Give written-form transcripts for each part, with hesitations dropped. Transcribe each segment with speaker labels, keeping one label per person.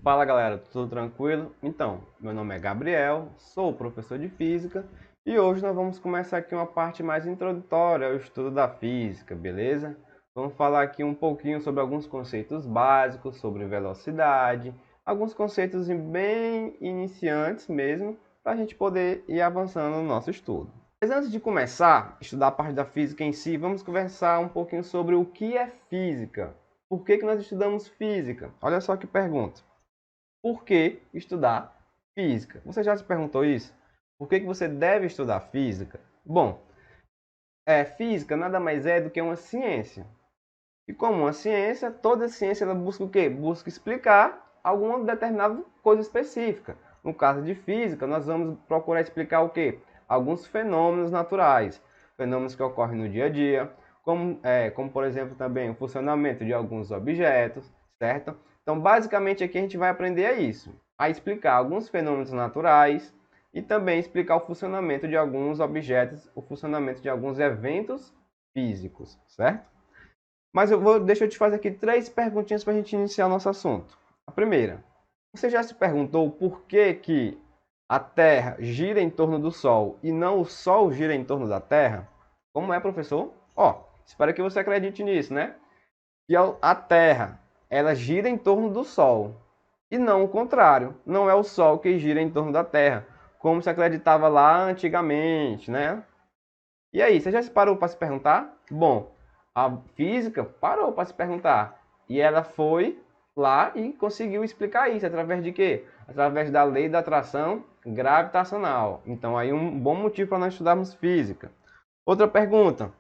Speaker 1: Fala galera, tudo tranquilo? Então, meu nome é Gabriel, sou professor de física e hoje nós vamos começar aqui uma parte mais introdutória ao estudo da física, beleza? Vamos falar aqui um pouquinho sobre alguns conceitos básicos, sobre velocidade, alguns conceitos bem iniciantes mesmo, para a gente poder ir avançando no nosso estudo. Mas antes de começar a estudar a parte da física em si, vamos conversar um pouquinho sobre o que é física. Por que nós estudamos física? Olha só que pergunta. Por que estudar física? Você já se perguntou isso? Por que você deve estudar física? Bom, física nada mais é do que uma ciência. E como uma ciência, toda ciência ela busca o quê? Busca explicar alguma determinada coisa específica. No caso de física, nós vamos procurar explicar o quê? Alguns fenômenos naturais, fenômenos que ocorrem no dia a dia, como por exemplo também o funcionamento de alguns objetos, certo? Então, basicamente aqui a gente vai aprender isso, a explicar alguns fenômenos naturais e também explicar o funcionamento de alguns objetos, o funcionamento de alguns eventos físicos, certo? Mas deixa eu te fazer aqui 3 perguntinhas para a gente iniciar o nosso assunto. A primeira, você já se perguntou por que a Terra gira em torno do Sol e não o Sol gira em torno da Terra? Como é, professor? Espero que você acredite nisso, né? Que a Terra, ela gira em torno do Sol e não o contrário. Não é o Sol que gira em torno da Terra, como se acreditava lá antigamente, né? E aí, você já se parou para se perguntar? Bom, a física parou para se perguntar. E ela foi lá e conseguiu explicar isso através de quê? Através da lei da atração gravitacional. Então, aí um bom motivo para nós estudarmos física. Outra pergunta.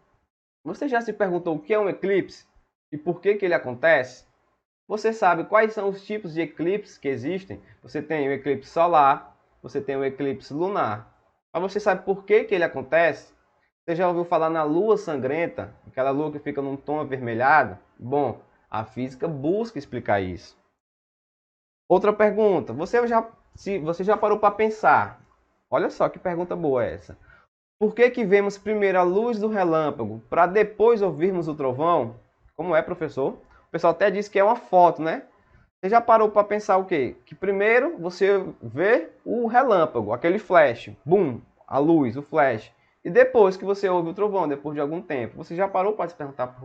Speaker 1: Você já se perguntou o que é um eclipse e por que ele acontece? Você sabe quais são os tipos de eclipses que existem? Você tem o eclipse solar, você tem o eclipse lunar. Mas você sabe por que ele acontece? Você já ouviu falar na lua sangrenta? Aquela lua que fica num tom avermelhado? Bom, a física busca explicar isso. Outra pergunta. Você já parou para pensar? Olha só que pergunta boa essa. Por que vemos primeiro a luz do relâmpago para depois ouvirmos o trovão? Como é, professor? O pessoal até diz que é uma foto, né? Você já parou para pensar o quê? Que primeiro você vê o relâmpago, aquele flash, boom, a luz, o flash. E depois que você ouve o trovão, depois de algum tempo, você já parou para se perguntar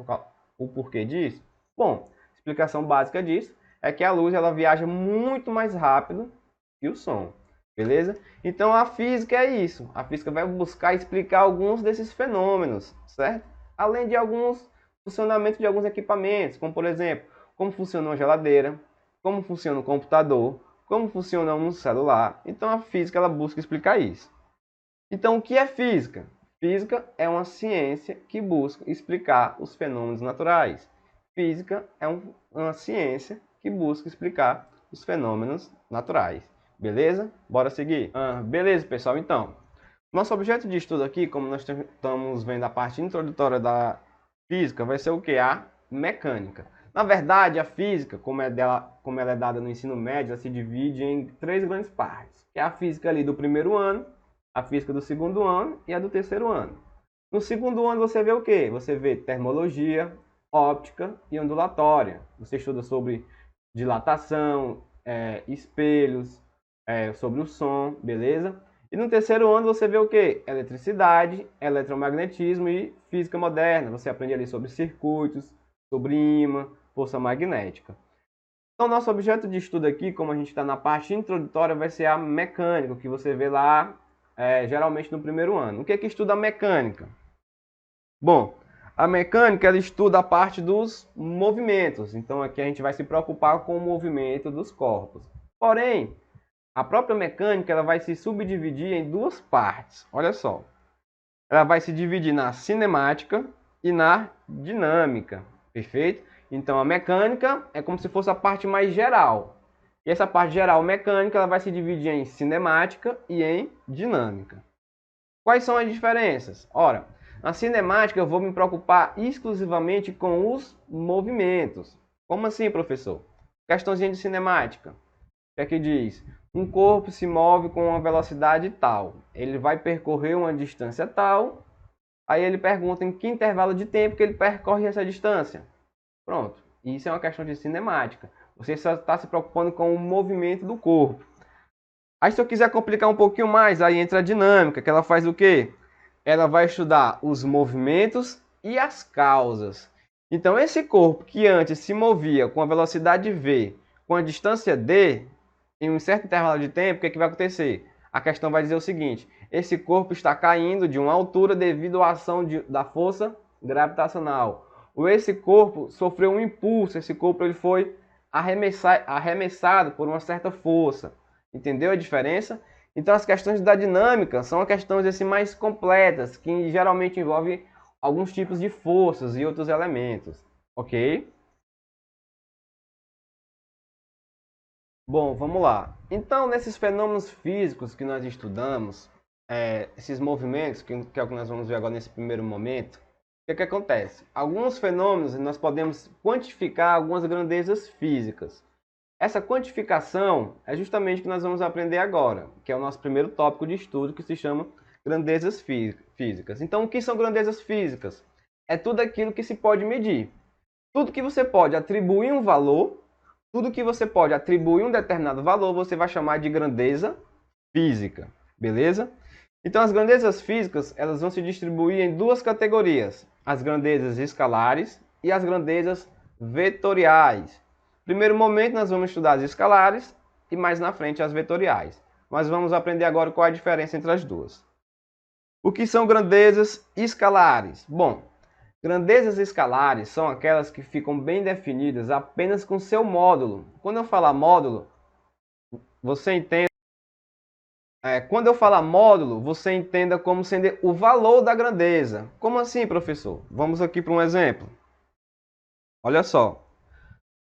Speaker 1: o porquê disso? Bom, a explicação básica disso é que a luz ela viaja muito mais rápido que o som, beleza? Então a física é isso. A física vai buscar explicar alguns desses fenômenos, certo? Além de alguns funcionamentos de alguns equipamentos, como por exemplo, como funciona uma geladeira, como funciona o computador, como funciona um celular. Então a física ela busca explicar isso. Então o que é física? Física é uma ciência que busca explicar os fenômenos naturais. Física é uma ciência que busca explicar os fenômenos naturais. Beleza? Bora seguir? Beleza, pessoal. Então, nosso objeto de estudo aqui, como nós estamos vendo a parte introdutória da física, vai ser o que? A mecânica. Na verdade, a física, como ela é dada no ensino médio, ela se divide em 3 grandes partes. Que é a física ali do primeiro ano, a física do segundo ano e a do terceiro ano. No segundo ano você vê o quê? Você vê termologia, óptica e ondulatória. Você estuda sobre dilatação, espelhos, sobre o som, beleza? E no terceiro ano você vê o quê? Eletricidade, eletromagnetismo e física moderna. Você aprende ali sobre circuitos, sobre ímã, força magnética. Então, nosso objeto de estudo aqui, como a gente está na parte introdutória, vai ser a mecânica, que você vê lá, geralmente no primeiro ano. O que é que estuda a mecânica? Bom, a mecânica ela estuda a parte dos movimentos. Então, aqui a gente vai se preocupar com o movimento dos corpos. Porém, a própria mecânica ela vai se subdividir em 2 partes. Olha só. Ela vai se dividir na cinemática e na dinâmica. Perfeito? Então a mecânica é como se fosse a parte mais geral. E essa parte geral mecânica ela vai se dividir em cinemática e em dinâmica. Quais são as diferenças? Ora, na cinemática eu vou me preocupar exclusivamente com os movimentos. Como assim, professor? Questãozinha de cinemática. O que é que diz? Um corpo se move com uma velocidade tal. Ele vai percorrer uma distância tal. Aí ele pergunta em que intervalo de tempo que ele percorre essa distância. Pronto. Isso é uma questão de cinemática. Você só está se preocupando com o movimento do corpo. Aí se eu quiser complicar um pouquinho mais, aí entra a dinâmica, que ela faz o quê? Ela vai estudar os movimentos e as causas. Então esse corpo que antes se movia com a velocidade v, com a distância d, em um certo intervalo de tempo, o que vai acontecer? A questão vai dizer o seguinte: esse corpo está caindo de uma altura devido à ação da força gravitacional. Ou esse corpo sofreu um impulso, esse corpo ele foi arremessado por uma certa força. Entendeu a diferença? Então as questões da dinâmica são questões assim mais completas, que geralmente envolvem alguns tipos de forças e outros elementos, ok? Bom, vamos lá. Então, nesses fenômenos físicos que nós estudamos, esses movimentos, que é o que nós vamos ver agora nesse primeiro momento, o que acontece? Alguns fenômenos nós podemos quantificar algumas grandezas físicas. Essa quantificação é justamente o que nós vamos aprender agora, que é o nosso primeiro tópico de estudo, que se chama grandezas físicas. Então, o que são grandezas físicas? É tudo aquilo que se pode medir. Tudo que você pode atribuir um valor, tudo que você pode atribuir um determinado valor, você vai chamar de grandeza física, beleza? Então, as grandezas físicas, elas vão se distribuir em duas categorias: as grandezas escalares e as grandezas vetoriais. Primeiro momento, nós vamos estudar as escalares e mais na frente as vetoriais. Mas vamos aprender agora qual é a diferença entre as duas. O que são grandezas escalares? Bom, grandezas escalares são aquelas que ficam bem definidas apenas com seu módulo. Quando eu falar módulo, você entende? Quando eu falar módulo, você entenda como sendo o valor da grandeza. Como assim, professor? Vamos aqui para um exemplo. Olha só.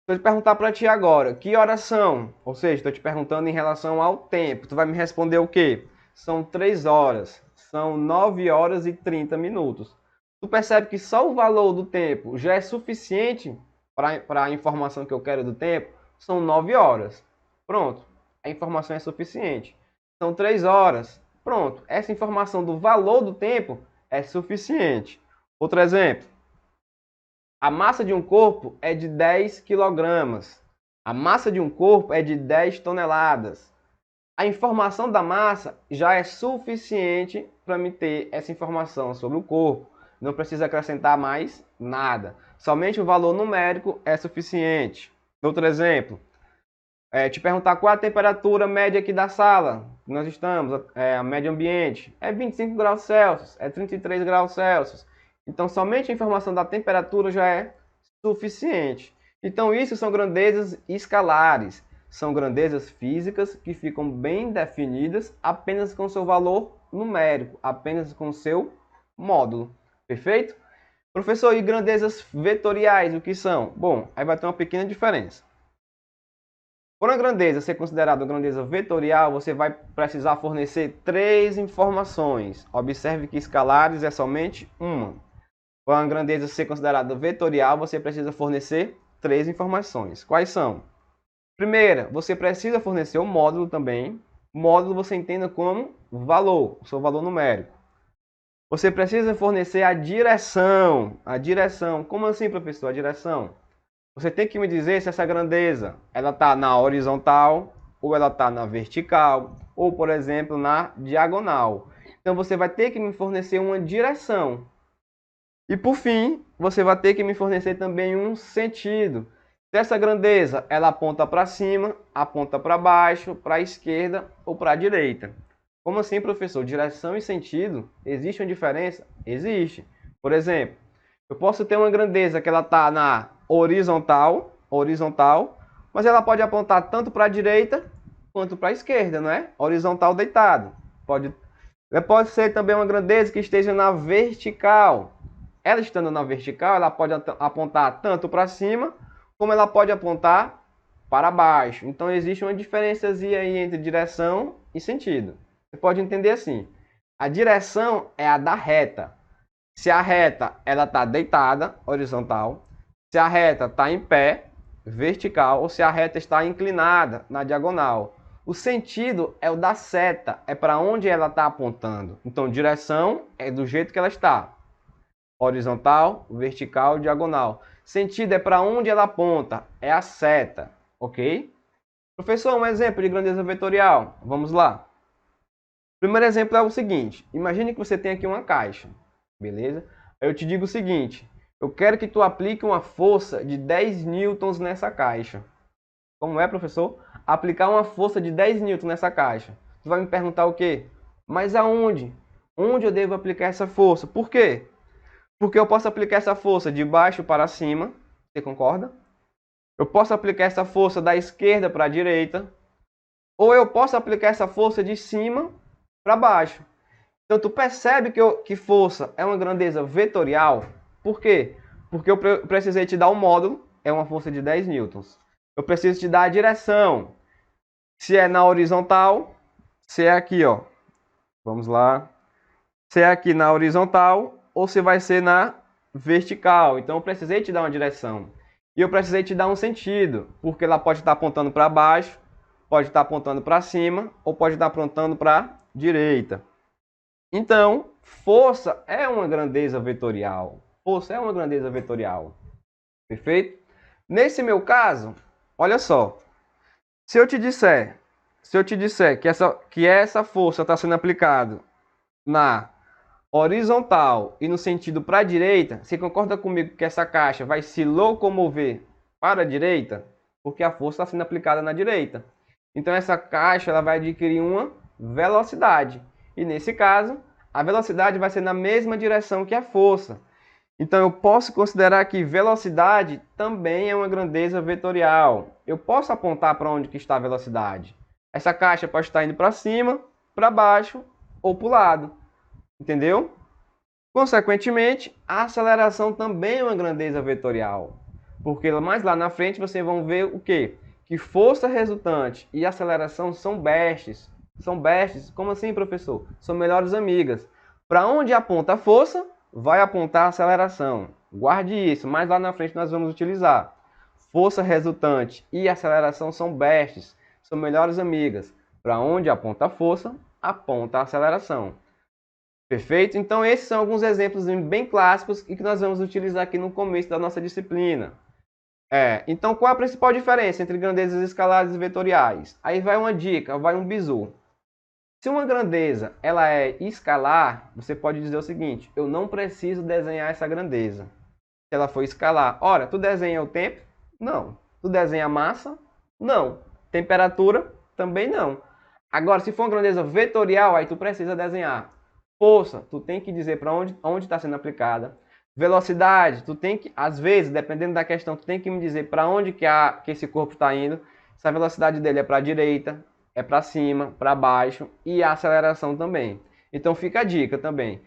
Speaker 1: Se eu te perguntar para ti agora, que horas são? Ou seja, estou te perguntando em relação ao tempo. Tu vai me responder o quê? São 3 horas. São 9 horas e 30 minutos. Tu percebe que só o valor do tempo já é suficiente para a informação que eu quero do tempo? São 9 horas. Pronto. A informação é suficiente. São 3 horas. Pronto. Essa informação do valor do tempo é suficiente. Outro exemplo. A massa de um corpo é de 10 quilogramas. A massa de um corpo é de 10 toneladas. A informação da massa já é suficiente para me ter essa informação sobre o corpo. Não precisa acrescentar mais nada. Somente o valor numérico é suficiente. Outro exemplo. Te perguntar qual é a temperatura média aqui da sala. Nós estamos, a média ambiente. É 25 graus Celsius, é 33 graus Celsius. Então, somente a informação da temperatura já é suficiente. Então, isso são grandezas escalares. São grandezas físicas que ficam bem definidas apenas com seu valor numérico, apenas com seu módulo. Perfeito? Professor, e grandezas vetoriais, o que são? Bom, aí vai ter uma pequena diferença. Por uma grandeza ser considerada grandeza vetorial, você vai precisar fornecer 3 informações. Observe que escalares é somente uma. Para uma grandeza ser considerada vetorial, você precisa fornecer 3 informações. Quais são? Primeira, você precisa fornecer o módulo também. Módulo você entenda como valor, o seu valor numérico. Você precisa fornecer a direção. A direção. Como assim, professor? A direção. Você tem que me dizer se essa grandeza ela está na horizontal, ou ela está na vertical, ou, por exemplo, na diagonal. Então, você vai ter que me fornecer uma direção. E por fim, você vai ter que me fornecer também um sentido. Se essa grandeza ela aponta para cima, aponta para baixo, para a esquerda ou para a direita. Como assim, professor? Direção e sentido, existe uma diferença? Existe. Por exemplo, eu posso ter uma grandeza que ela está na horizontal, mas ela pode apontar tanto para a direita quanto para a esquerda, não é? Horizontal deitado. Pode ser também uma grandeza que esteja na vertical. Ela estando na vertical, ela pode apontar tanto para cima, como ela pode apontar para baixo. Então, existe uma diferençazinha aí entre direção e sentido. Você pode entender assim. A direção é a da reta. Se a reta ela está deitada, horizontal. Se a reta está em pé, vertical. Ou se a reta está inclinada, na diagonal. O sentido é o da seta, é para onde ela está apontando. Então, direção é do jeito que ela está. Horizontal, vertical, diagonal. Sentido é para onde ela aponta, é a seta. ok? Professor, um exemplo de grandeza vetorial. Vamos lá. O primeiro exemplo é o seguinte. Imagine que você tem aqui uma caixa, beleza? Aí eu te digo o seguinte. Eu quero que tu aplique uma força de 10 newtons nessa caixa. Como é, professor? Aplicar uma força de 10 newtons nessa caixa. Tu vai me perguntar o quê? Mas aonde? Onde eu devo aplicar essa força? Por quê? Porque eu posso aplicar essa força de baixo para cima. Você concorda? Eu posso aplicar essa força da esquerda para a direita. Ou eu posso aplicar essa força de cima para baixo. Então, tu percebe que força é uma grandeza vetorial? Por quê? Porque eu precisei te dar um módulo, é uma força de 10 newtons. Eu preciso te dar a direção. Se é na horizontal, se é aqui, ó. Vamos lá. Se é aqui na horizontal ou se vai ser na vertical. Então, eu precisei te dar uma direção. E eu precisei te dar um sentido, porque ela pode estar apontando para baixo, pode estar apontando para cima ou pode estar apontando para a direita. Então, força é uma grandeza vetorial. Força é uma grandeza vetorial. Perfeito? Nesse meu caso, olha só. Se eu te disser que essa força está sendo aplicada na horizontal e no sentido para a direita, você concorda comigo que essa caixa vai se locomover para a direita? Porque a força está sendo aplicada na direita. Então, essa caixa ela vai adquirir uma velocidade. E nesse caso, a velocidade vai ser na mesma direção que a força. Então, eu posso considerar que velocidade também é uma grandeza vetorial. Eu posso apontar para onde que está a velocidade. Essa caixa pode estar indo para cima, para baixo ou para o lado. Entendeu? Consequentemente, a aceleração também é uma grandeza vetorial. Porque mais lá na frente vocês vão ver o quê? Que força resultante e aceleração são bestes. São bestes? Como assim, professor? São melhores amigas. Para onde aponta a força, vai apontar a aceleração. Guarde isso, mais lá na frente nós vamos utilizar. Força resultante e aceleração são bestes, são melhores amigas. Para onde aponta a força, aponta a aceleração. Perfeito? Então esses são alguns exemplos bem clássicos e que nós vamos utilizar aqui no começo da nossa disciplina. Então qual a principal diferença entre grandezas escalares e vetoriais? Aí vai uma dica, vai um bizu. Se uma grandeza ela é escalar, você pode dizer o seguinte: eu não preciso desenhar essa grandeza. Se ela for escalar, ora, tu desenha o tempo? Não. Tu desenha a massa? Não. Temperatura? Também não. Agora, se for uma grandeza vetorial, aí tu precisa desenhar. Força, tu tem que dizer para onde está sendo aplicada. Velocidade, tu tem que, às vezes, dependendo da questão, tu tem que me dizer para onde que esse corpo está indo. Se a velocidade dele é para a direita, é para cima, para baixo e a aceleração também. Então fica a dica também.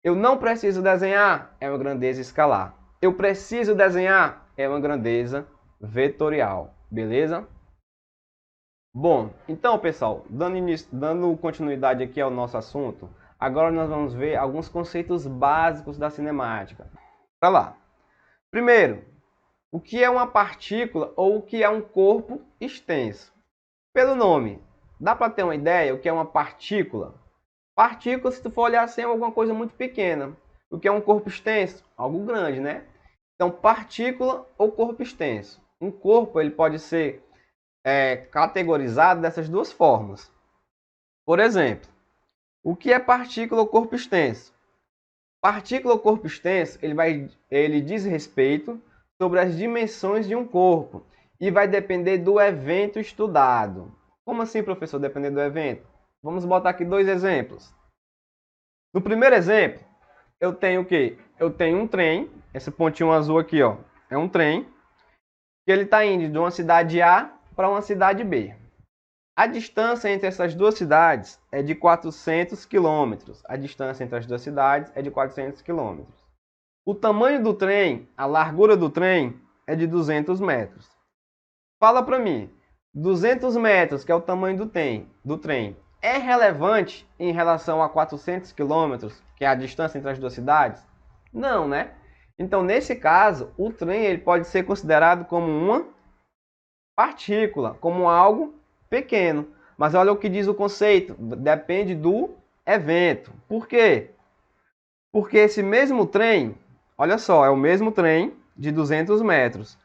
Speaker 1: Eu não preciso desenhar, é uma grandeza escalar. Eu preciso desenhar, é uma grandeza vetorial. Beleza? Bom, então pessoal, dando continuidade aqui ao nosso assunto, agora nós vamos ver alguns conceitos básicos da cinemática. Para lá. Primeiro, o que é uma partícula ou o que é um corpo extenso? Pelo nome, dá para ter uma ideia o que é uma partícula? Partícula, se tu for olhar assim, é alguma coisa muito pequena. O que é um corpo extenso? Algo grande, né? Então, partícula ou corpo extenso. Um corpo ele pode ser categorizado dessas duas formas. Por exemplo, o que é partícula ou corpo extenso? Partícula ou corpo extenso, ele diz respeito sobre as dimensões de um corpo e vai depender do evento estudado. Como assim, professor, depender do evento? Vamos botar aqui dois exemplos. No primeiro exemplo, eu tenho o quê? Eu tenho um trem, esse pontinho azul aqui, ó, é um trem, que ele está indo de uma cidade A para uma cidade B. A distância entre essas duas cidades é de 400 quilômetros. A distância entre as duas cidades é de 400 quilômetros. O tamanho do trem, a largura do trem, é de 200 metros. Fala para mim, 200 metros, que é o tamanho do trem, é relevante em relação a 400 quilômetros, que é a distância entre as duas cidades? Não, né? Então, nesse caso, o trem ele pode ser considerado como uma partícula, como algo pequeno. Mas olha o que diz o conceito, depende do evento. Por quê? Porque esse mesmo trem, olha só, é o mesmo trem de 200 metros.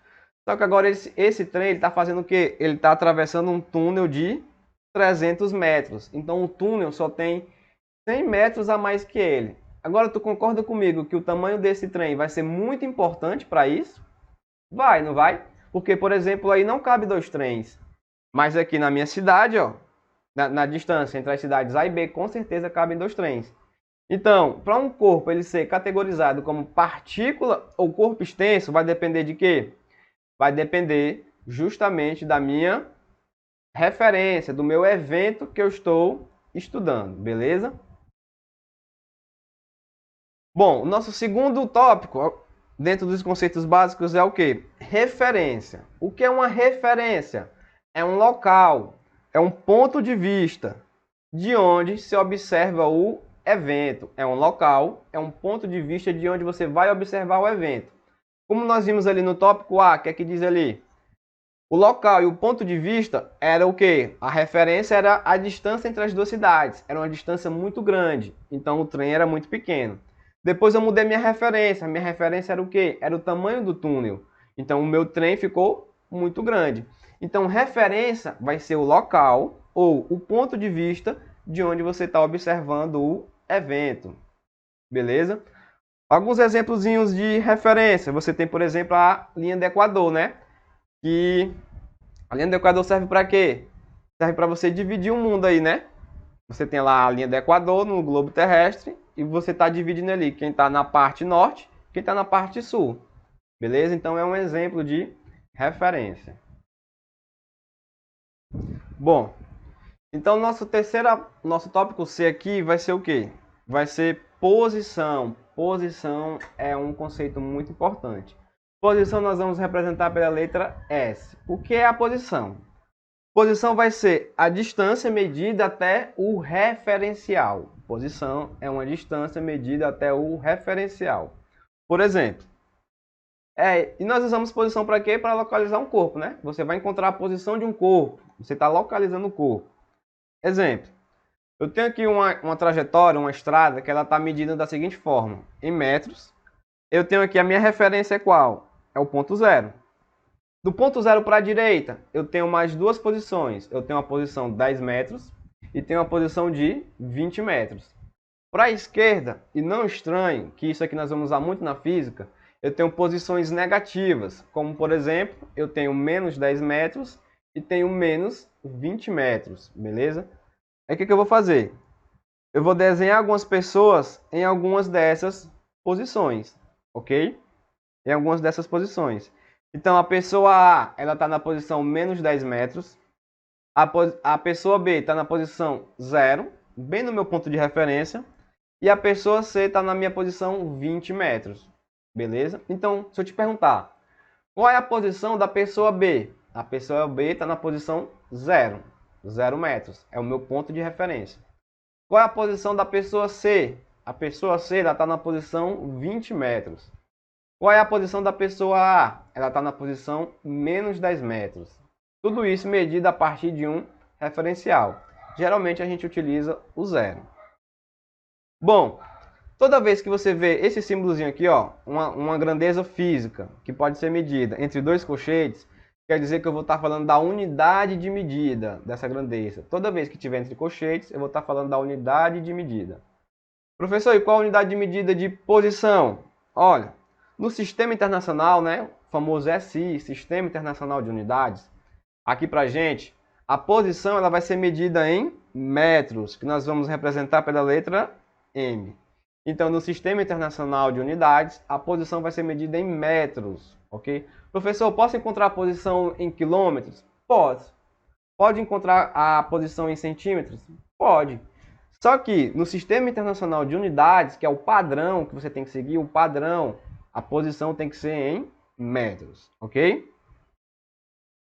Speaker 1: Só que agora esse trem está fazendo o quê? Ele está atravessando um túnel de 300 metros. Então o túnel só tem 100 metros a mais que ele. Agora tu concorda comigo que o tamanho desse trem vai ser muito importante para isso? Vai, não vai? Porque, por exemplo, aí não cabe 2 trens. Mas aqui na minha cidade, ó, na distância entre as cidades A e B, com certeza cabem 2 trens. Então, para um corpo ele ser categorizado como partícula ou corpo extenso, vai depender de quê? Vai depender justamente da minha referência, do meu evento que eu estou estudando, beleza? Bom, o nosso segundo tópico, dentro dos conceitos básicos, é o quê? Referência. O que é uma referência? É um local, é um ponto de vista de onde se observa o evento. É um local, é um ponto de vista de onde você vai observar o evento. Como nós vimos ali no tópico A, que é que diz ali? O local e o ponto de vista era o quê? A referência era a distância entre as duas cidades. Era uma distância muito grande, então o trem era muito pequeno. Depois eu mudei minha referência. A minha referência era o quê? Era o tamanho do túnel. Então o meu trem ficou muito grande. Então referência vai ser o local ou o ponto de vista de onde você está observando o evento. Beleza? Alguns exemplozinhos de referência. Você tem, por exemplo, a linha do Equador, né? Que a linha do Equador serve para quê? Serve para você dividir o mundo aí, né? Você tem lá a linha do Equador no globo terrestre e você está dividindo ali quem está na parte norte, quem está na parte sul. Beleza? Então é um exemplo de referência. Bom, então nosso tópico C aqui vai ser o quê? Vai ser posição. Posição é um conceito muito importante. Posição nós vamos representar pela letra S. O que é a posição? Posição vai ser a distância medida até o referencial. Posição é uma distância medida até o referencial. Por exemplo, e nós usamos posição para quê? Para localizar um corpo, né? Você vai encontrar a posição de um corpo. Você está localizando o corpo. Exemplo. Eu tenho aqui uma trajetória, uma estrada, que ela está medida da seguinte forma. Em metros. Eu tenho aqui a minha referência é qual? É o ponto zero. Do ponto zero para a direita, eu tenho mais duas posições. Eu tenho a posição 10 metros e tenho a posição de 20 metros. Para a esquerda, e não estranhe, que isso aqui nós vamos usar muito na física, eu tenho posições negativas, como por exemplo, eu tenho menos 10 metros e tenho menos 20 metros, beleza? Aí o que eu vou fazer? Eu vou desenhar algumas pessoas em algumas dessas posições, ok? Em algumas dessas posições. Então, a pessoa A, ela está na posição menos 10 metros. A pessoa B está na posição 0, bem no meu ponto de referência. E a pessoa C está na minha posição 20 metros. Beleza? Então, se eu te perguntar, qual é a posição da pessoa B? A pessoa B está na posição 0, 0 metros. É o meu ponto de referência. Qual é a posição da pessoa C? A pessoa C está na posição 20 metros. Qual é a posição da pessoa A? Ela está na posição menos 10 metros. Tudo isso medido a partir de um referencial. Geralmente a gente utiliza o zero. Bom, toda vez que você vê esse símbolozinho aqui, ó, uma grandeza física que pode ser medida entre dois colchetes, quer dizer que eu vou estar falando da unidade de medida dessa grandeza. Toda vez que tiver entre colchetes, eu vou estar falando da unidade de medida. Professor, e qual a unidade de medida de posição? Olha, no Sistema Internacional, né, o famoso SI, Sistema Internacional de Unidades, aqui pra gente, a posição ela vai ser medida em metros, que nós vamos representar pela letra M. Então, no Sistema Internacional de Unidades, a posição vai ser medida em metros, ok? Professor, posso encontrar a posição em quilômetros? Pode. Pode encontrar a posição em centímetros? Pode. Só que no Sistema Internacional de Unidades, que é o padrão que você tem que seguir, o padrão, a posição tem que ser em metros, ok?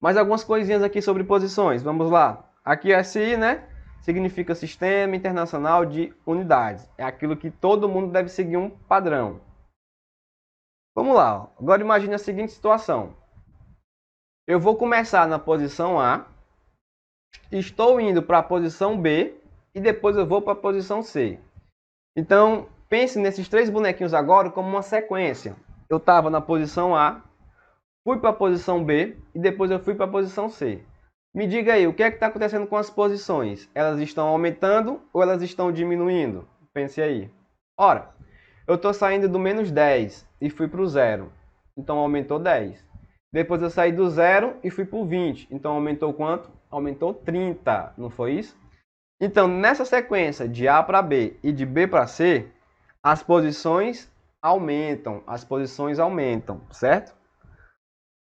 Speaker 1: Mais algumas coisinhas aqui sobre posições, vamos lá. Aqui SI, né? Significa Sistema Internacional de Unidades. É aquilo que todo mundo deve seguir um padrão. Vamos lá, agora imagine a seguinte situação. Eu vou começar na posição A, estou indo para a posição B e depois eu vou para a posição C. Então, pense nesses três bonequinhos agora como uma sequência. Eu estava na posição A, fui para a posição B e depois eu fui para a posição C. Me diga aí, o que é que está acontecendo com as posições? Elas estão aumentando ou elas estão diminuindo? Pense aí. Ora, eu estou saindo do menos 10 e fui para o 0. Então aumentou 10. Depois eu saí do 0 e fui para o 20. Então aumentou quanto? Aumentou 30. Não foi isso? Então, nessa sequência de A para B e de B para C, as posições aumentam. As posições aumentam, certo?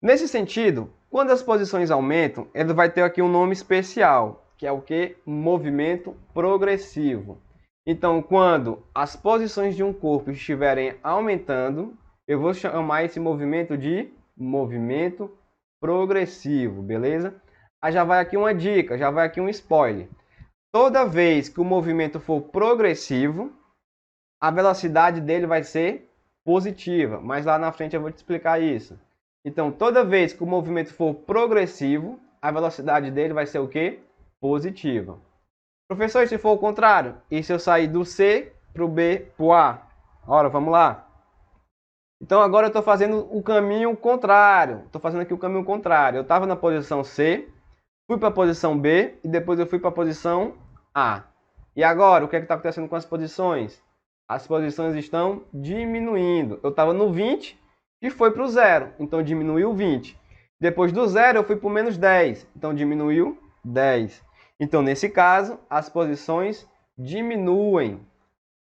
Speaker 1: Nesse sentido, quando as posições aumentam, ele vai ter aqui um nome especial, que é o que? Movimento progressivo. Então, quando as posições de um corpo estiverem aumentando, eu vou chamar esse movimento de movimento progressivo, beleza? Aí já vai aqui uma dica, já vai aqui um spoiler. Toda vez que o movimento for progressivo, a velocidade dele vai ser positiva, mas lá na frente eu vou te explicar isso. Então, toda vez que o movimento for progressivo, a velocidade dele vai ser o quê? Positiva. Professor, e se for o contrário? E se eu sair do C para o B para o A? Ora, vamos lá. Então, agora eu estou fazendo o caminho contrário. Estou fazendo aqui o caminho contrário. Eu estava na posição C, fui para a posição B e depois eu fui para a posição A. E agora, o que é que está acontecendo com as posições? As posições estão diminuindo. Eu estava no 20 e foi para o 0, então diminuiu 20. Depois do 0 eu fui para o menos 10, então diminuiu 10. Então, nesse caso, as posições diminuem,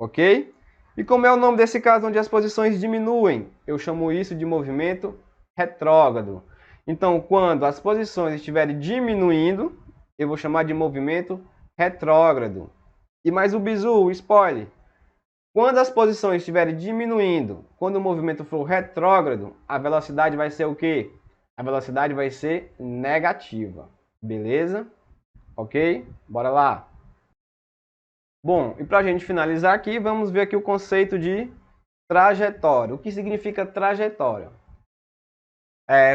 Speaker 1: ok? E como é o nome desse caso onde as posições diminuem? Eu chamo isso de movimento retrógrado. Então, quando as posições estiverem diminuindo, eu vou chamar de movimento retrógrado. E mais o bizu, o spoiler. Quando as posições estiverem diminuindo, quando o movimento for retrógrado, a velocidade vai ser o quê? A velocidade vai ser negativa. Beleza? Ok? Bora lá. Bom, e para a gente finalizar aqui, vamos ver aqui o conceito de trajetória. O que significa trajetória?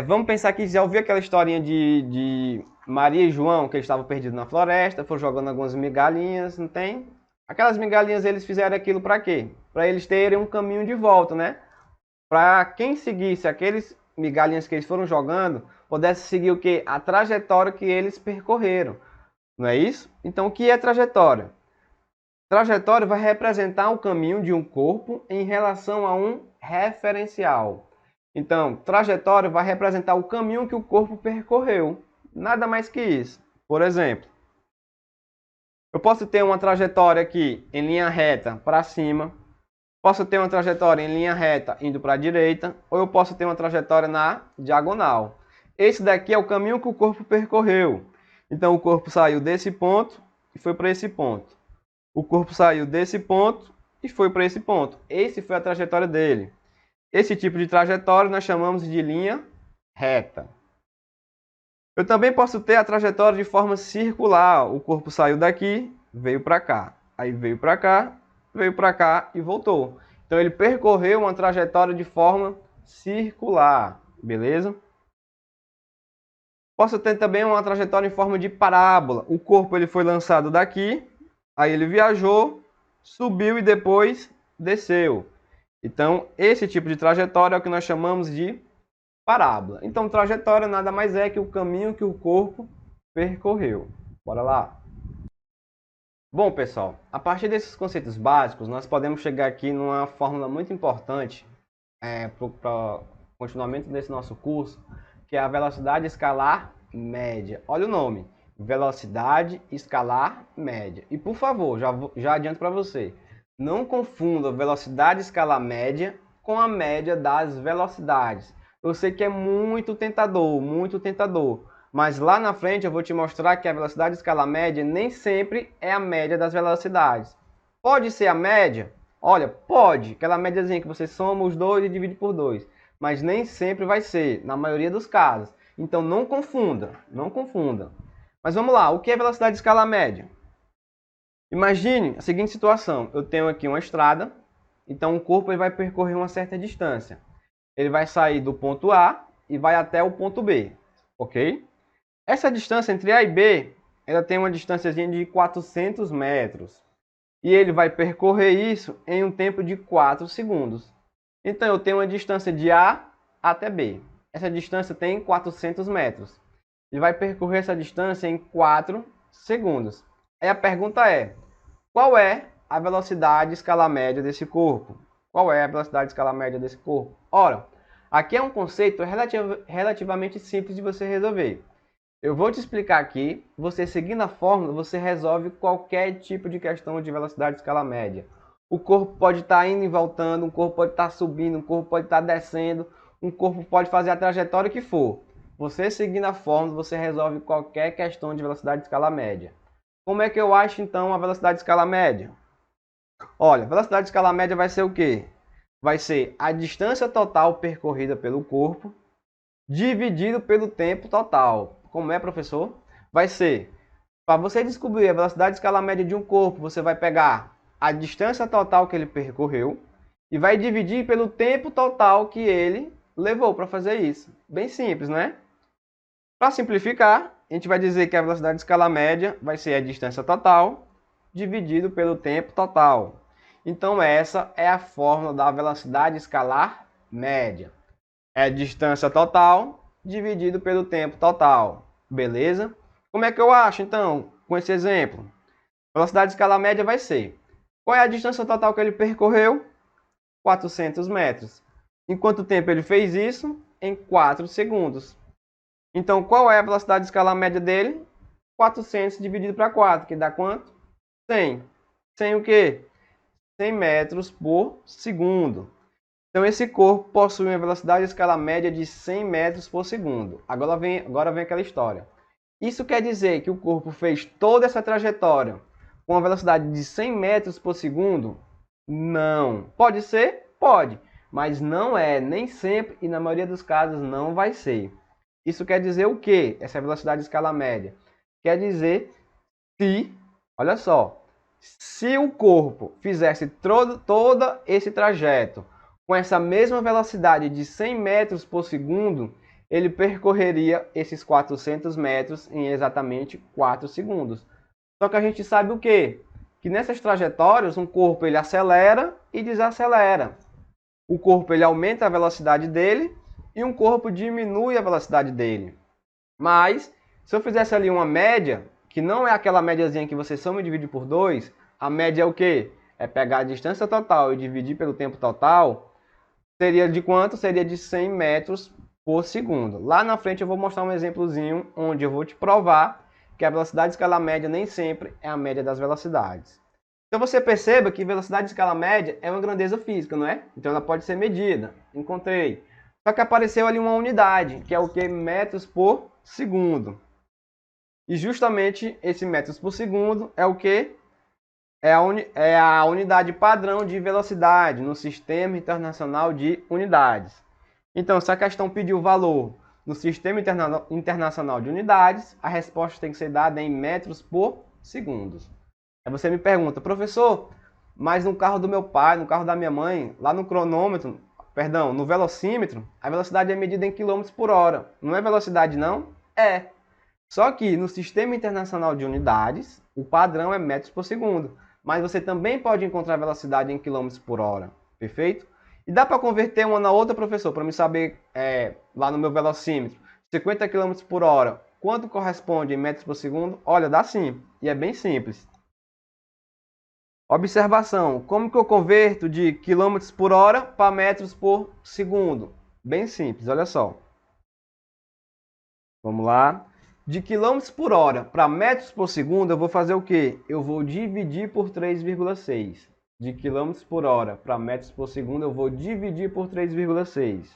Speaker 1: Vamos pensar que já ouviu aquela historinha de Maria e João, que eles estavam perdidos na floresta, foram jogando algumas migalhinhas, não tem? Aquelas migalhinhas eles fizeram aquilo para quê? Para eles terem um caminho de volta, né? Para quem seguisse aqueles migalhinhas que eles foram jogando, pudesse seguir o quê? A trajetória que eles percorreram. Não é isso? Então, o que é trajetória? Trajetória vai representar o caminho de um corpo em relação a um referencial. Então, trajetória vai representar o caminho que o corpo percorreu. Nada mais que isso. Por exemplo, eu posso ter uma trajetória aqui em linha reta para cima, posso ter uma trajetória em linha reta indo para a direita, ou eu posso ter uma trajetória na diagonal. Esse daqui é o caminho que o corpo percorreu. Então, o corpo saiu desse ponto e foi para esse ponto. O corpo saiu desse ponto e foi para esse ponto. Esse foi a trajetória dele. Esse tipo de trajetória nós chamamos de linha reta. Eu também posso ter a trajetória de forma circular. O corpo saiu daqui, veio para cá. Aí veio para cá e voltou. Então ele percorreu uma trajetória de forma circular. Beleza? Posso ter também uma trajetória em forma de parábola. O corpo ele foi lançado daqui, aí ele viajou, subiu e depois desceu. Então, esse tipo de trajetória é o que nós chamamos de parábola. Então, trajetória nada mais é que o caminho que o corpo percorreu. Bora lá. Bom, pessoal, a partir desses conceitos básicos, nós podemos chegar aqui numa fórmula muito importante para o continuamento desse nosso curso, que é a velocidade escalar média. Olha o nome, velocidade escalar média. E por favor, já adianto para você, não confunda a velocidade escalar média com a média das velocidades. Eu sei que é muito tentador, mas lá na frente eu vou te mostrar que a velocidade escalar média nem sempre é a média das velocidades. Pode ser a média? Olha, pode, aquela médiazinha que você soma os dois e divide por 2. Mas nem sempre vai ser, na maioria dos casos. Então não confunda, não confunda. Mas vamos lá, o que é velocidade escalar média? Imagine a seguinte situação, eu tenho aqui uma estrada, então o corpo ele vai percorrer uma certa distância. Ele vai sair do ponto A e vai até o ponto B, ok? Essa distância entre A e B, ela tem uma distância de 400 metros. E ele vai percorrer isso em um tempo de 4 segundos. Então, eu tenho uma distância de A até B. essa distância tem 400 metros. Ele vai percorrer essa distância em 4 segundos. Aí a pergunta é, qual é a velocidade escalar média desse corpo? Qual é a velocidade escalar média desse corpo? Ora, aqui é um conceito relativamente simples de você resolver. Eu vou te explicar aqui, você seguindo a fórmula, você resolve qualquer tipo de questão de velocidade escalar média. O corpo pode estar indo e voltando, um corpo pode estar subindo, um corpo pode estar descendo, um corpo pode fazer a trajetória que for. Você seguindo a fórmula, você resolve qualquer questão de velocidade escalar média. Como é que eu acho então a velocidade escalar média? Olha, a velocidade escalar média vai ser o quê? Vai ser a distância total percorrida pelo corpo dividido pelo tempo total. Como é, professor? Vai ser, para você descobrir a velocidade escalar média de um corpo, você vai pegar a distância total que ele percorreu e vai dividir pelo tempo total que ele levou para fazer isso. Bem simples, né? Para simplificar, a gente vai dizer que a velocidade escalar média vai ser a distância total dividido pelo tempo total. Então essa é a fórmula da velocidade escalar média. É a distância total dividido pelo tempo total. Beleza? Como é que eu acho, então, com esse exemplo? A velocidade escalar média vai ser... Qual é a distância total que ele percorreu? 400 metros. Em quanto tempo ele fez isso? Em 4 segundos. Então, qual é a velocidade escalar média dele? 400 dividido para 4, que dá quanto? 100. 100 o quê? 100 metros por segundo. Então, esse corpo possui uma velocidade escalar média de 100 metros por segundo. Agora vem aquela história. Isso quer dizer que o corpo fez toda essa trajetória com uma velocidade de 100 metros por segundo? Não. Pode ser? Pode. Mas não é, nem sempre e na maioria dos casos não vai ser. Isso quer dizer o quê? Essa velocidade escalar média. Quer dizer se, olha só, se o corpo fizesse todo esse trajeto com essa mesma velocidade de 100 metros por segundo, ele percorreria esses 400 metros em exatamente 4 segundos. Só que a gente sabe o quê? Que nessas trajetórias, um corpo ele acelera e desacelera. O corpo ele aumenta a velocidade dele e um corpo diminui a velocidade dele. Mas, se eu fizesse ali uma média, que não é aquela médiazinha que você soma e divide por 2, a média é o quê? É pegar a distância total e dividir pelo tempo total. Seria de quanto? Seria de 100 metros por segundo. Lá na frente eu vou mostrar um exemplozinho onde eu vou te provar que a velocidade escalar média nem sempre é a média das velocidades. Então você perceba que velocidade escalar média é uma grandeza física, não é? Então ela pode ser medida. Encontrei. Só que apareceu ali uma unidade, que é o que? Metros por segundo. E justamente esse metros por segundo é o que? É a unidade padrão de velocidade no Sistema Internacional de Unidades. Então, se a questão pediu o valor no Sistema Internacional de Unidades, a resposta tem que ser dada em metros por segundo. Aí você me pergunta, professor, mas no carro do meu pai, no carro da minha mãe, lá no cronômetro, perdão, no velocímetro, a velocidade é medida em km por hora. Não é velocidade, não? É. Só que no Sistema Internacional de Unidades, o padrão é metros por segundo. Mas você também pode encontrar velocidade em km por hora. Perfeito? E dá para converter uma na outra, professor, para me saber lá no meu velocímetro, 50 km por hora, quanto corresponde em metros por segundo? Olha, dá sim. E é bem simples. Observação, como que eu converto de km por hora para metros por segundo? Bem simples, olha só. Vamos lá. De km por hora para metros por segundo, eu vou fazer o quê? Eu vou dividir por 3,6. De km por hora para metros por segundo, eu vou dividir por 3,6.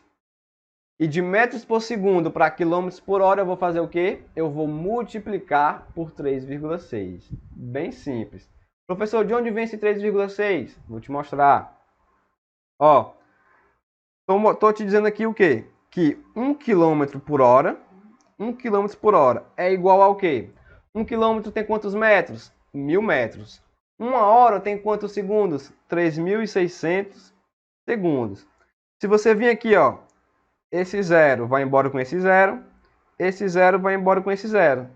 Speaker 1: E de metros por segundo para km por hora, eu vou fazer o quê? Eu vou multiplicar por 3,6. Bem simples. Professor, de onde vem esse 3,6? Vou te mostrar. Ó, tô te dizendo aqui o quê? Que 1 km por hora, 1 km por hora é igual ao quê? 1 km tem quantos metros? 1000 metros. 1 hora tem quantos segundos? 3.600 segundos. Se você vir aqui, ó, esse zero vai embora com esse zero vai embora com esse zero.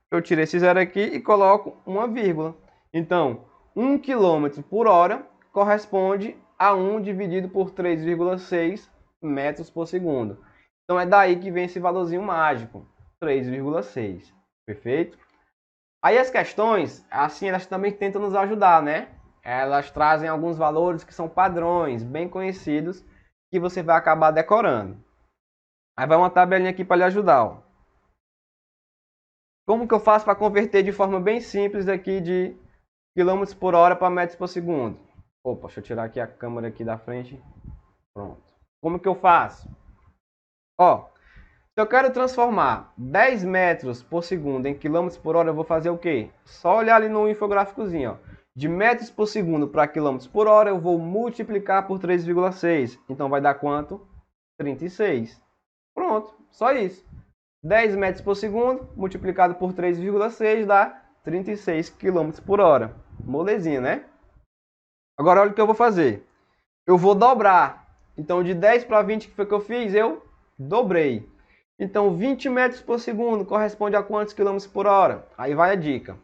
Speaker 1: Eu tiro esse zero aqui e coloco uma vírgula. Então, 1 km por hora corresponde a 1 dividido por 3,6 metros por segundo. Então é daí que vem esse valorzinho mágico, 3,6. Perfeito? Aí as questões, assim, elas também tentam nos ajudar, né? Elas trazem alguns valores que são padrões, bem conhecidos, que você vai acabar decorando. Aí vai uma tabelinha aqui para lhe ajudar, ó. Como que eu faço para converter de forma bem simples aqui de quilômetros por hora para metros por segundo? Opa, deixa eu tirar aqui a câmera aqui da frente. Pronto. Como que eu faço? Ó, se eu quero transformar 10 metros por segundo em quilômetros por hora, eu vou fazer o quê? Só olhar ali no infográficozinho, ó. De metros por segundo para quilômetros por hora, eu vou multiplicar por 3,6. Então vai dar quanto? 36. Pronto, só isso. 10 metros por segundo multiplicado por 3,6 dá 36 quilômetros por hora. Molezinha, né? Agora olha o que eu vou fazer. Eu vou dobrar. Então de 10 para 20 que foi que eu fiz, eu dobrei. Então 20 metros por segundo corresponde a quantos quilômetros por hora? Aí vai a dica.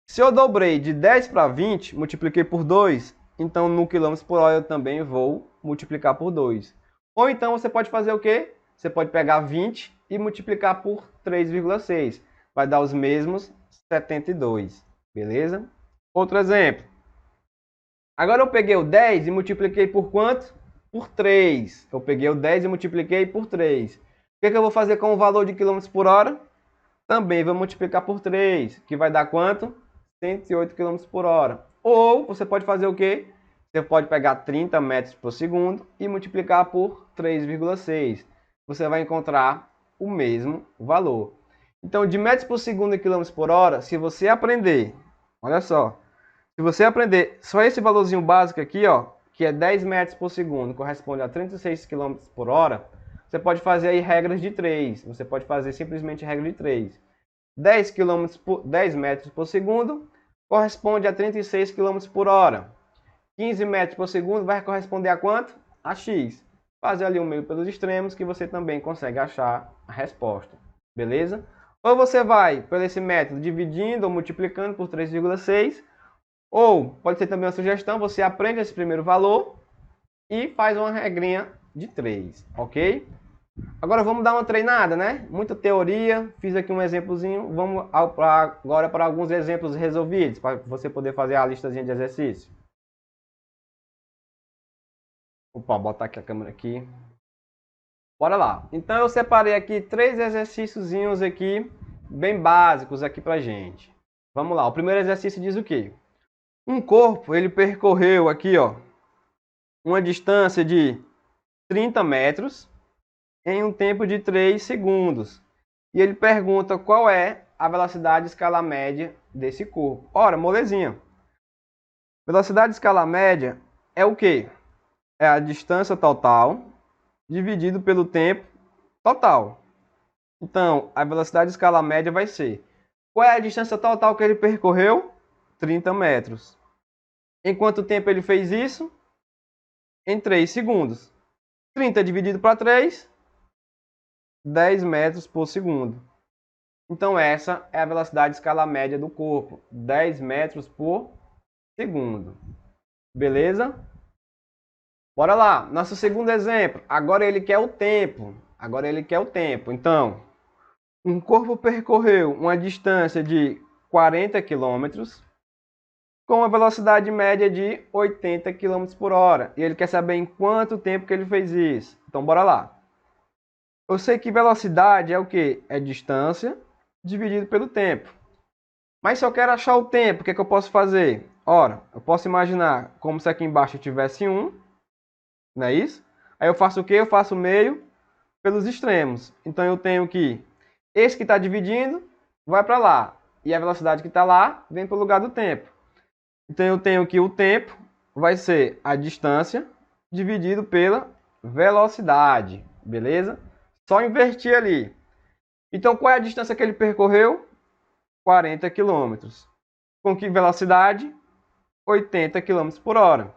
Speaker 1: Se eu dobrei de 10 para 20, multipliquei por 2, então no quilômetros por hora eu também vou multiplicar por 2. Ou então você pode fazer o quê? Você pode pegar 20 e multiplicar por 3,6. Vai dar os mesmos 72. Beleza? Outro exemplo. Agora eu peguei o 10 e multipliquei por quanto? Por 3. Eu peguei o 10 e multipliquei por 3. O que eu vou fazer com o valor de quilômetros por hora? Também vou multiplicar por 3, que vai dar quanto? 108 km por hora. Ou você pode fazer o quê? Você pode pegar 30 metros por segundo e multiplicar por 3,6. Você vai encontrar o mesmo valor. Então, de metros por segundo e quilômetros por hora, se você aprender, olha só, se você aprender só esse valorzinho básico aqui, ó, que é 10 metros por segundo, corresponde a 36 km por hora, você pode fazer aí regras de 3. Você pode fazer simplesmente regra de 3. 10 metros por segundo corresponde a 36 km por hora. 15 metros por segundo vai corresponder a quanto? A x. Fazer ali um meio pelos extremos que você também consegue achar a resposta. Beleza? Ou você vai por esse método dividindo ou multiplicando por 3,6. Ou pode ser também uma sugestão, você aprende esse primeiro valor e faz uma regrinha de 3, ok? Agora vamos dar uma treinada, né? Muita teoria, fiz aqui um exemplozinho. Vamos agora para alguns exemplos resolvidos, para você poder fazer a listazinha de exercício. Opa, botar aqui a câmera aqui. Bora lá. Então eu separei aqui 3 exercíciozinhos aqui, bem básicos aqui pra gente. Vamos lá, o primeiro exercício diz o quê? Um corpo, ele percorreu aqui, ó, uma distância de 30 metros em um tempo de 3 segundos. E ele pergunta qual é a velocidade escala média desse corpo. Ora, molezinha. Velocidade escala média é o quê? É a distância total dividido pelo tempo total. Então, a velocidade escala média vai ser: qual é a distância total que ele percorreu? 30 metros. Em quanto tempo ele fez isso? Em 3 segundos. 30 dividido para 3, 10 metros por segundo. Então essa é a velocidade escala média do corpo, 10 metros por segundo. Beleza? Bora lá, nosso segundo exemplo. Agora ele quer o tempo. Então, um corpo percorreu uma distância de 40 quilômetros com uma velocidade média de 80 km por hora. E ele quer saber em quanto tempo que ele fez isso. Então, bora lá. Eu sei que velocidade é o quê? É distância dividido pelo tempo. Mas se eu quero achar o tempo, o que eu posso fazer? Ora, eu posso imaginar como se aqui embaixo tivesse 1, não é isso? Aí eu faço o quê? Eu faço meio pelos extremos. Então eu tenho que esse que está dividindo vai para lá. E a velocidade que está lá vem para o lugar do tempo. Então eu tenho que o tempo vai ser a distância dividido pela velocidade. Beleza? Só invertir ali. Então qual é a distância que ele percorreu? 40 km. Com que velocidade? 80 km por hora.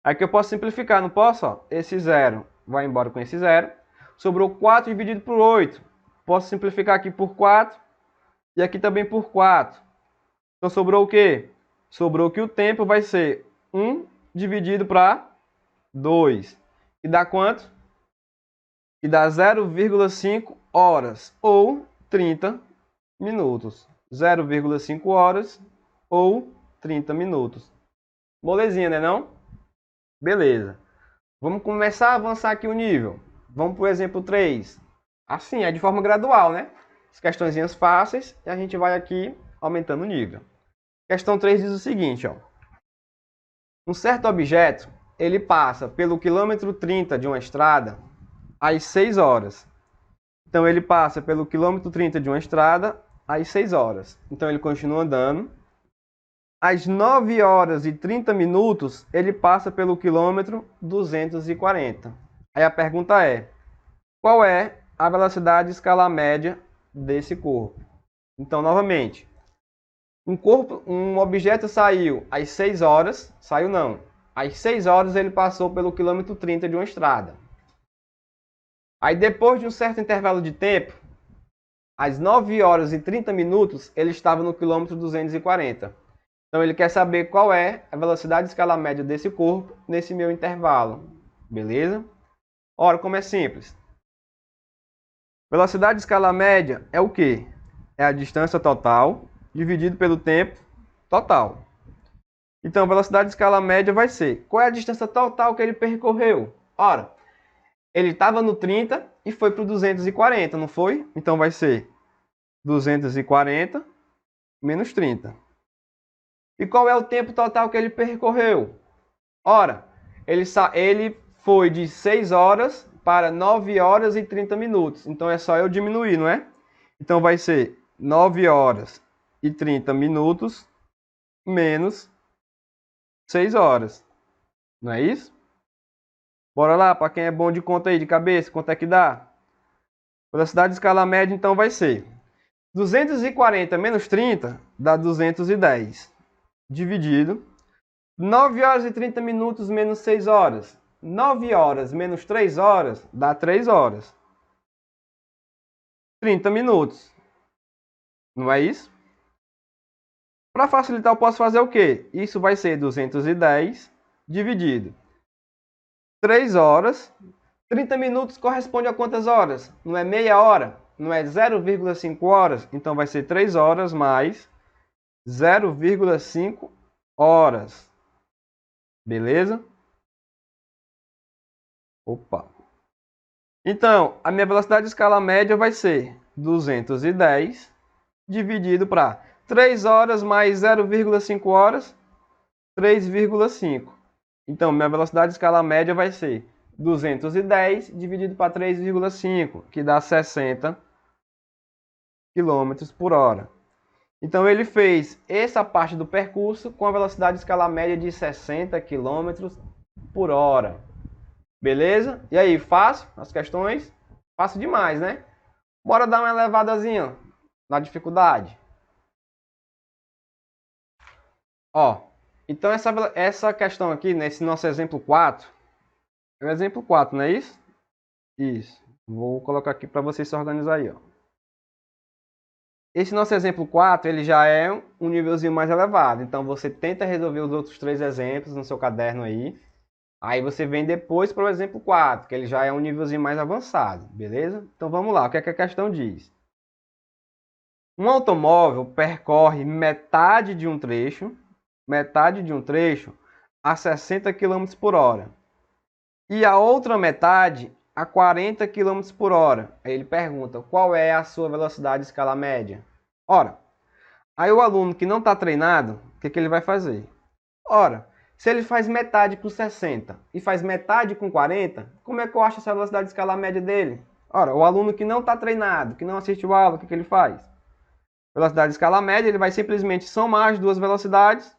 Speaker 1: Aqui eu posso simplificar, não posso? Ó, esse zero vai embora com esse zero. Sobrou 4 dividido por 8. Posso simplificar aqui por 4 e aqui também por 4. Então sobrou o quê? Sobrou que o tempo vai ser 1 dividido para 2. E dá quanto? que dá 0,5 horas ou 30 minutos. 0,5 horas ou 30 minutos. Molezinha, né não? Beleza. Vamos começar a avançar aqui o nível. Vamos para o exemplo 3. Assim, é de forma gradual, né? As questõezinhas fáceis e a gente vai aqui aumentando o nível. Questão 3 diz o seguinte, ó. Um certo objeto, ele passa pelo quilômetro 30 de uma estrada às 6 horas. Então, ele passa pelo quilômetro 30 de uma estrada às 6 horas. Então, ele continua andando. Às 9 horas e 30 minutos, ele passa pelo quilômetro 240. Aí a pergunta é, qual é a velocidade escalar média desse corpo? Então, novamente, um objeto saiu às 6 horas, saiu não, às 6 horas ele passou pelo quilômetro 30 de uma estrada. Aí depois de um certo intervalo de tempo, às 9 horas e 30 minutos, ele estava no quilômetro 240. Então ele quer saber qual é a velocidade escalar média desse corpo nesse meu intervalo. Beleza? Ora, como é simples. Velocidade escalar média é o quê? É a distância total dividido pelo tempo total. Então, a velocidade escalar média vai ser, qual é a distância total que ele percorreu? Ora, ele estava no 30 e foi para o 240, não foi? Então, vai ser 240 menos 30. E qual é o tempo total que ele percorreu? Ora, ele foi de 6 horas para 9 horas e 30 minutos. Então, é só eu diminuir, não é? Então, vai ser 9 horas e 30 minutos menos 6 horas. Não é isso? Bora lá, para quem é bom de conta aí, de cabeça, quanto é que dá? Velocidade de escala média, então, vai ser 240 menos 30 dá 210. Dividido 9 horas e 30 minutos menos 6 horas. 9 horas menos 3 horas dá 3 horas. 30 minutos. Não é isso? Para facilitar, eu posso fazer o quê? Isso vai ser 210 dividido 3 horas. 30 minutos corresponde a quantas horas? Não é meia hora? Não é 0,5 horas? Então vai ser 3 horas mais 0,5 horas. Beleza? Opa. Então, a minha velocidade de escala média vai ser 210 dividido para 3 horas mais 0,5 horas, 3,5. Então, minha velocidade de escala média vai ser 210 dividido para 3,5, que dá 60 km por hora. Então, ele fez essa parte do percurso com a velocidade de escala média de 60 km por hora. Beleza? E aí, fácil as questões? Fácil demais, né? Bora dar uma elevadazinha na dificuldade. Ó, então essa questão aqui, nesse nosso exemplo 4, é o exemplo 4, não é isso? Isso. Vou colocar aqui para vocês se organizar aí, ó. Esse nosso exemplo 4, ele já é um nívelzinho mais elevado. Então, você tenta resolver os outros 3 exemplos no seu caderno aí. Aí você vem depois para o exemplo 4, que ele já é um nívelzinho mais avançado, beleza? Então, vamos lá. O que é que a questão diz? Um automóvel percorre metade de um trecho a 60 km por hora. E a outra metade a 40 km por hora. Aí ele pergunta, qual é a sua velocidade de escala média? Ora, aí o aluno que não está treinado, o que ele vai fazer? Ora, se ele faz metade com 60 e faz metade com 40, como é que eu acho essa velocidade de escala média dele? Ora, o aluno que não está treinado, que não assistiu a aula, o que ele faz? Velocidade de escala média, ele vai simplesmente somar as duas velocidades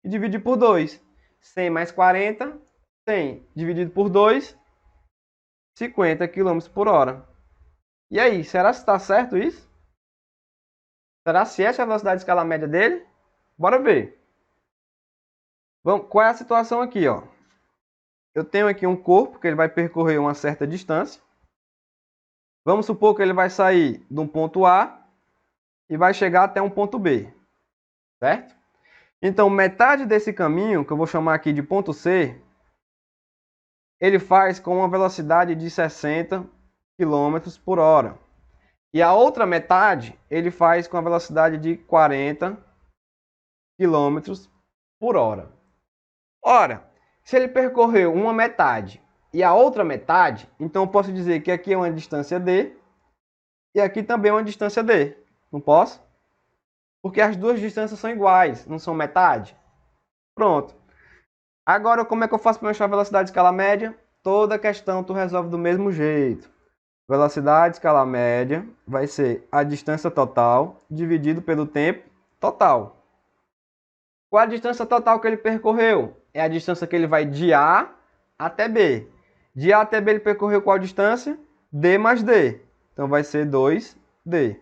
Speaker 1: e dividir por 2. 100 mais 40, 100 dividido por 2, 50 km por hora. E aí, será que está certo isso? Será que essa é a velocidade de escala média dele? Bora ver. Vamos, qual é a situação aqui, ó? Eu tenho aqui um corpo que ele vai percorrer uma certa distância. Vamos supor que ele vai sair de um ponto A e vai chegar até um ponto B, certo? Então, metade desse caminho, que eu vou chamar aqui de ponto C, ele faz com uma velocidade de 60 km por hora. E a outra metade ele faz com a velocidade de 40 km por hora. Ora, se ele percorreu uma metade e a outra metade, então eu posso dizer que aqui é uma distância D e aqui também é uma distância D. Não posso? Porque as duas distâncias são iguais, não são metade. Pronto. Agora, como é que eu faço para achar a velocidade de escala média? Toda questão tu resolve do mesmo jeito. Velocidade de escala média vai ser a distância total dividido pelo tempo total. Qual a distância total que ele percorreu? É a distância que ele vai de A até B. De A até B ele percorreu qual distância? D mais D. Então vai ser 2D.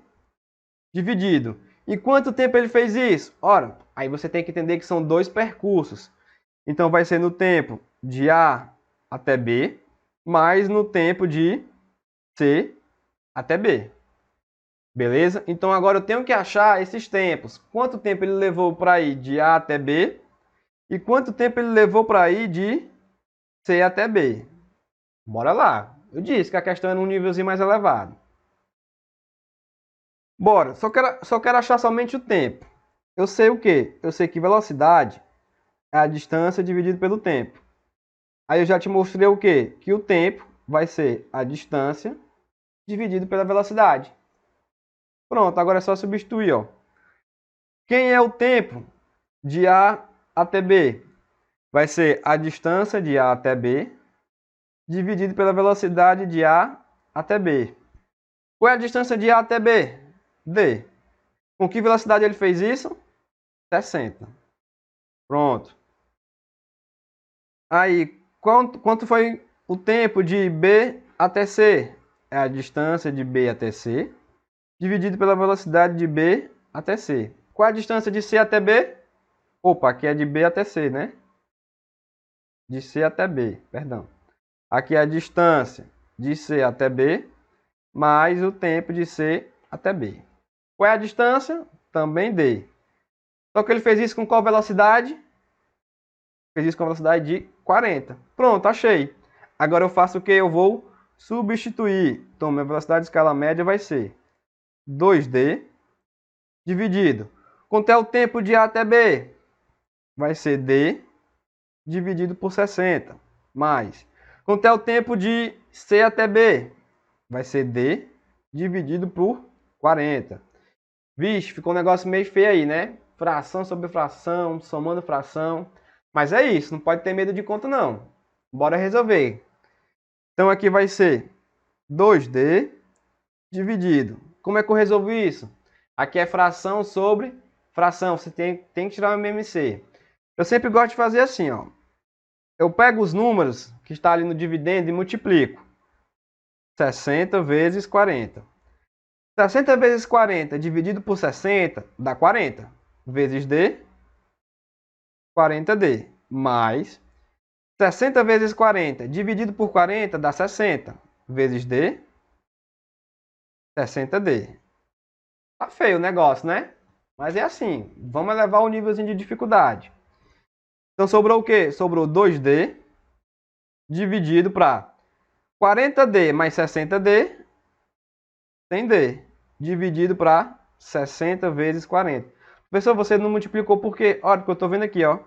Speaker 1: Dividido. E quanto tempo ele fez isso? Ora, aí você tem que entender que são dois percursos. Então vai ser no tempo de A até B, mais no tempo de C até B. Beleza? Então agora eu tenho que achar esses tempos. Quanto tempo ele levou para ir de A até B e quanto tempo ele levou para ir de C até B. Bora lá. Eu disse que a questão é num nívelzinho mais elevado. Bora. Só quero achar somente o tempo. Eu sei o quê? Eu sei que velocidade é a distância dividido pelo tempo. Aí eu já te mostrei o quê? Que o tempo vai ser a distância dividido pela velocidade. Pronto, agora é só substituir, ó. Quem é o tempo de A até B? Vai ser a distância de A até B dividido pela velocidade de A até B. Qual é a distância de A até B? D. Com que velocidade ele fez isso? 60. Pronto. Aí, quanto foi o tempo de B até C? É a distância de B até C dividido pela velocidade de B até C. Qual é a distância de C até B? Opa, aqui é de B até C, né? De C até B, perdão. Aqui é a distância de C até B, mais o tempo de C até B. Qual é a distância? Também D. Só que ele fez isso com qual velocidade? Fez isso com a velocidade de 40. Pronto, achei. Agora eu faço o que? Eu vou substituir. Então, minha velocidade de escala média vai ser 2D dividido. Quanto é o tempo de A até B? Vai ser D dividido por 60. Mais. Quanto é o tempo de C até B? Vai ser D dividido por 40. Vixe, ficou um negócio meio feio aí, né? Fração sobre fração, somando fração. Mas é isso, não pode ter medo de conta não. Bora resolver. Então aqui vai ser 2D dividido. Como é que eu resolvo isso? Aqui é fração sobre fração. Você tem que tirar o MMC. Eu sempre gosto de fazer assim, ó. Eu pego os números que está ali no dividendo e multiplico. 60 vezes 40. 60 vezes 40 dividido por 60 dá 40. Vezes D, 40D. Mais 60 vezes 40 dividido por 40 dá 60. Vezes D, 60D. Tá feio o negócio, né? Mas é assim. Vamos elevar o nívelzinho de dificuldade. Então sobrou o quê? Sobrou 2D dividido para 40D mais 60D tem D. Dividido para 60 vezes 40. Professor, você não multiplicou por quê? Olha, porque eu estou vendo aqui, ó,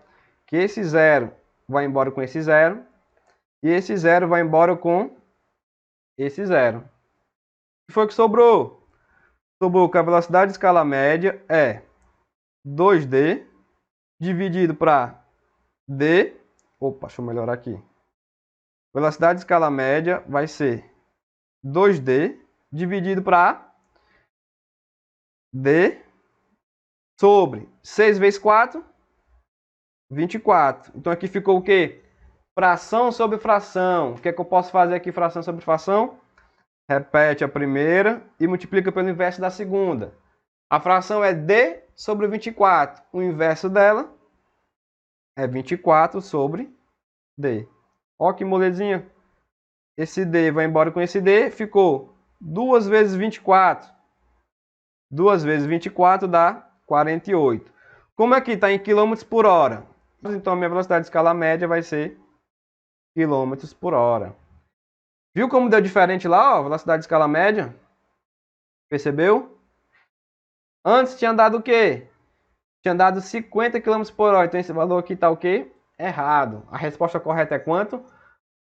Speaker 1: que esse zero vai embora com esse zero e esse zero vai embora com esse zero. O que foi que sobrou? Sobrou que a velocidade de escala média é 2D dividido para D. Opa, deixa eu melhorar aqui. Velocidade de escala média vai ser 2D dividido para D sobre 6 vezes 4, 24. Então aqui ficou o quê? Fração sobre fração. O que é que eu posso fazer aqui, fração sobre fração? Repete a primeira e multiplica pelo inverso da segunda. A fração é D sobre 24. O inverso dela é 24 sobre D. Ó que molezinha. Esse D vai embora com esse D. Ficou 2 vezes 24. 2 vezes 24 dá 48. Como aqui está em quilômetros por hora, então a minha velocidade de escala média vai ser quilômetros por hora. Viu como deu diferente lá, ó, velocidade de escala média? Percebeu? Antes tinha dado o quê? Tinha dado 50 km por hora. Então esse valor aqui está o quê? Errado. A resposta correta é quanto?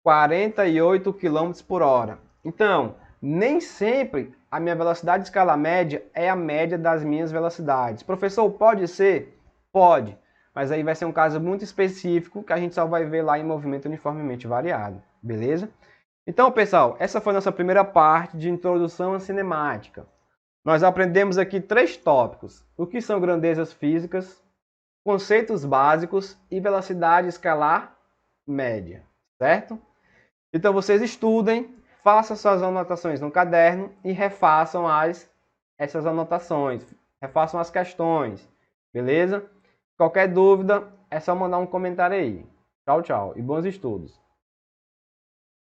Speaker 1: 48 km por hora. Então, nem sempre a minha velocidade de escala média é a média das minhas velocidades. Professor, pode ser? Pode. Mas aí vai ser um caso muito específico que a gente só vai ver lá em movimento uniformemente variado. Beleza? Então, pessoal, essa foi a nossa primeira parte de introdução à cinemática. Nós aprendemos aqui 3 tópicos: o que são grandezas físicas, conceitos básicos e velocidade escalar média, certo? Então vocês estudem, façam suas anotações no caderno e refaçam essas anotações, refaçam as questões, beleza? Qualquer dúvida é só mandar um comentário aí. Tchau, tchau e bons estudos!